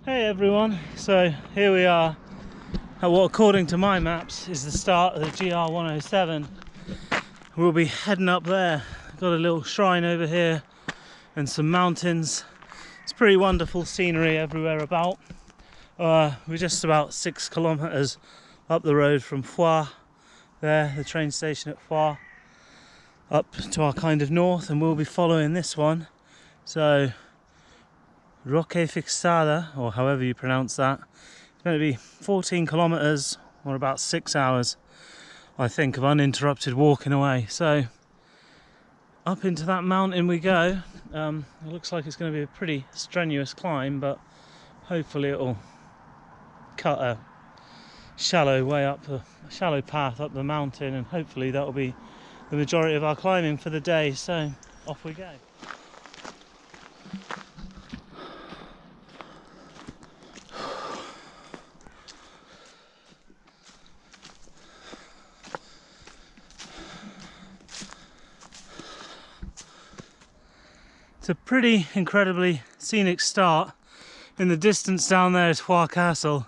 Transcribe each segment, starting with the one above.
Hey everyone, so here we are at what according to my maps is the start of the GR107. We'll be heading up there. Got a little shrine over here and some mountains. It's pretty wonderful scenery everywhere about. We're just about 6 kilometers up the road from Foix, there, the train station at Foix, up to our kind of north, and we'll be following this one. So Roquefixade, or however you pronounce that. It's going to be 14 kilometers or about 6 hours, I think, of uninterrupted walking away. So up into that mountain we go. It looks like it's going to be a pretty strenuous climb, but hopefully it'll cut a shallow path up the mountain, and hopefully that'll be the majority of our climbing for the day. So off we go. It's a pretty incredibly scenic start. In the distance down there is Foix Castle.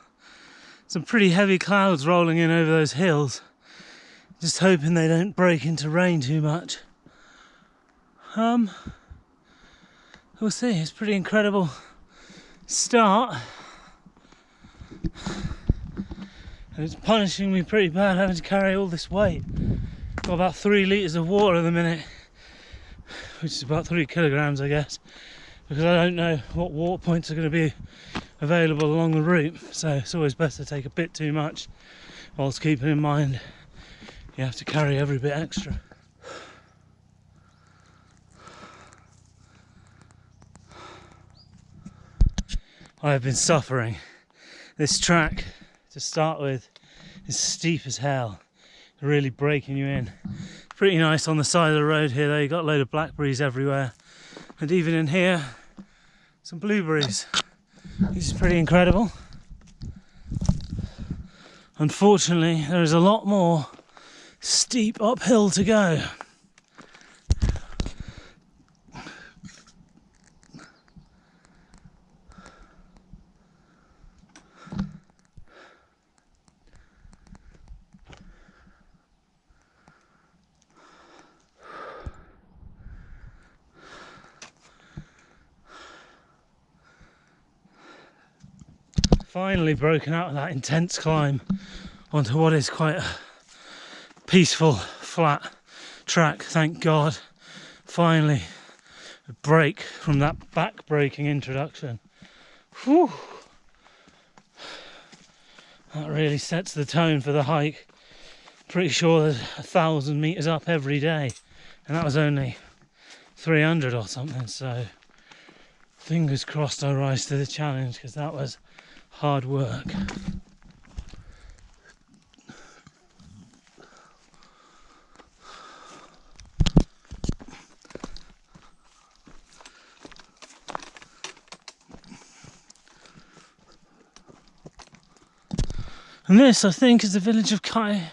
Some pretty heavy clouds rolling in over those hills. Just hoping they don't break into rain too much. We'll see. It's a pretty incredible start. And it's punishing me pretty bad having to carry all this weight. Got about 3 litres of water at the minute, which is about 3 kilograms, I guess, because I don't know what water points are going to be available along the route, so it's always best to take a bit too much, whilst keeping in mind you have to carry every bit extra. I have been suffering. This track, to start with, is steep as hell, really breaking you in. Pretty nice on the side of the road here though. You got a load of blackberries everywhere, and even in here some blueberries. This is pretty incredible. Unfortunately there is a lot more steep uphill to go. Finally broken out of that intense climb onto what is quite a peaceful, flat track, thank God. Finally a break from that back-breaking introduction. Whew. That really sets the tone for the hike. Pretty sure there's 1,000 meters up every day, and that was only 300 or something, so fingers crossed I rise to the challenge, because that was hard work. And this, I think, is the village of Karaibat.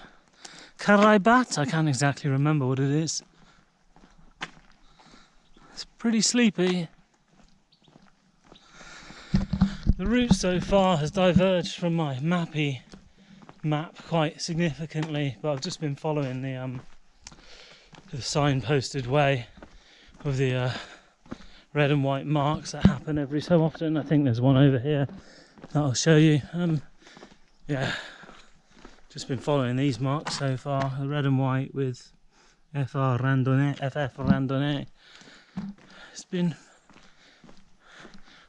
I can't exactly remember what it is. It's pretty sleepy. The route so far has diverged from my map quite significantly, but I've just been following the signposted way of the red and white marks that happen every so often. I think there's one over here that I'll show you. Yeah, just been following these marks so far, the red and white with FF Randonnée. It's been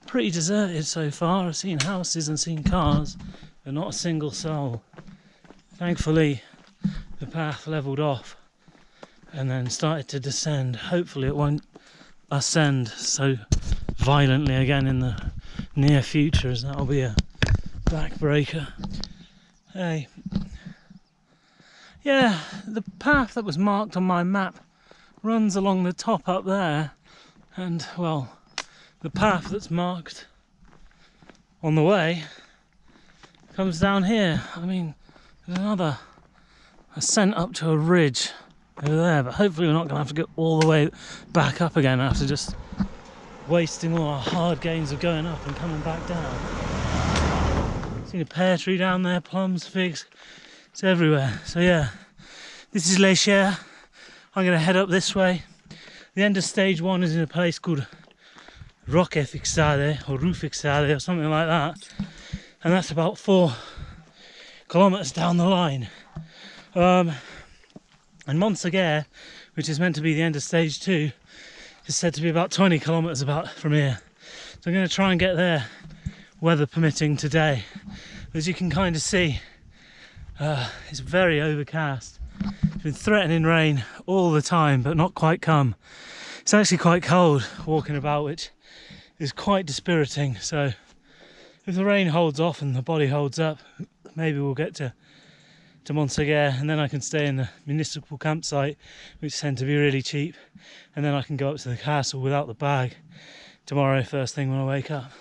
pretty deserted so far. I've seen houses and seen cars, but not a single soul. Thankfully the path levelled off and then started to descend. Hopefully it won't ascend so violently again in the near future, as that'll be a backbreaker. Hey, yeah, the path that was marked on my map runs along the top up there, and well, the path that's marked on the way comes down here. I mean, there's another ascent up to a ridge over there, but hopefully we're not going to have to go all the way back up again after just wasting all our hard gains of going up and coming back down. Seen a pear tree down there, plums, figs, it's everywhere. So yeah, this is Les Chères. I'm going to head up this way. The end of stage 1 is in a place called Roquefixade or Roquefixade or something like that, and that's about 4 kilometers down the line. And Montgaillard, which is meant to be the end of stage 2, is said to be about 20 kilometers from here. So I'm going to try and get there, weather permitting, today. As you can kind of see, it's very overcast. It's been threatening rain all the time, but not quite come. It's actually quite cold walking about, which is quite dispiriting. So if the rain holds off and the body holds up, maybe we'll get to Montgaillard, and then I can stay in the municipal campsite, which tend to be really cheap, and then I can go up to the castle without the bag tomorrow first thing when I wake up.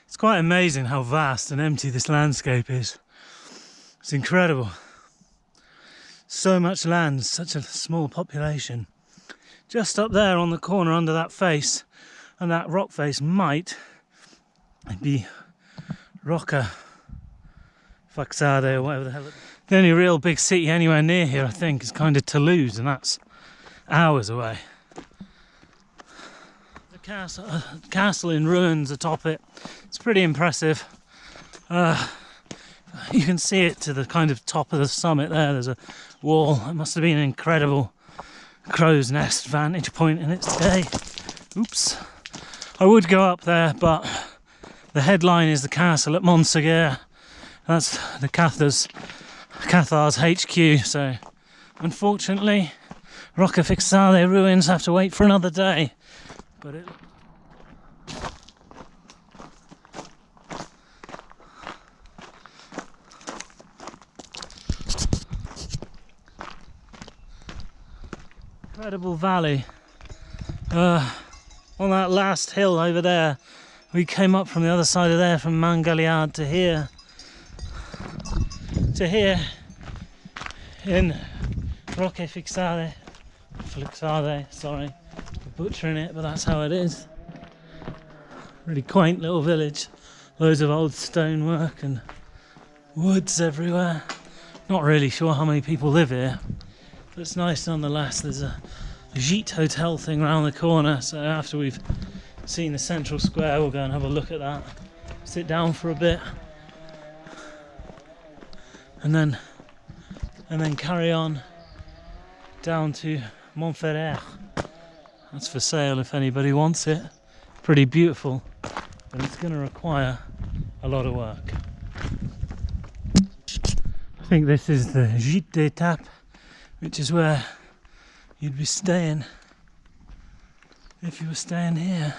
It's quite amazing how vast and empty this landscape is. It's incredible. So much land, such a small population. Just up there on the corner under that face, and that rock face might be Roquefixade or whatever the hell it is. The only real big city anywhere near here, I think, is kind of Toulouse, and that's hours away. A castle in ruins atop it. It's pretty impressive. You can see it to the kind of top of the summit there. There's a wall. It must have been an incredible crow's nest vantage point in its day. Oops. I would go up there, but the headline is the castle at Montgaillard. That's the Cathars HQ, so unfortunately Roquefixade ruins have to wait for another day. But it incredible valley. On that last hill over there, we came up from the other side of there, from Montgaillard to here in Roquefixade. Sorry. Butchering it, but that's how it is. Really quaint little village, loads of old stonework and woods everywhere. Not really sure how many people live here, but it's nice nonetheless. There's a gîte hotel thing around the corner, so after we've seen the central square we'll go and have a look at that, sit down for a bit, and then carry on down to Montferrer. That's for sale if anybody wants it. Pretty beautiful, but it's going to require a lot of work. I think this is the Gîte d'Étape, which is where you'd be staying if you were staying here.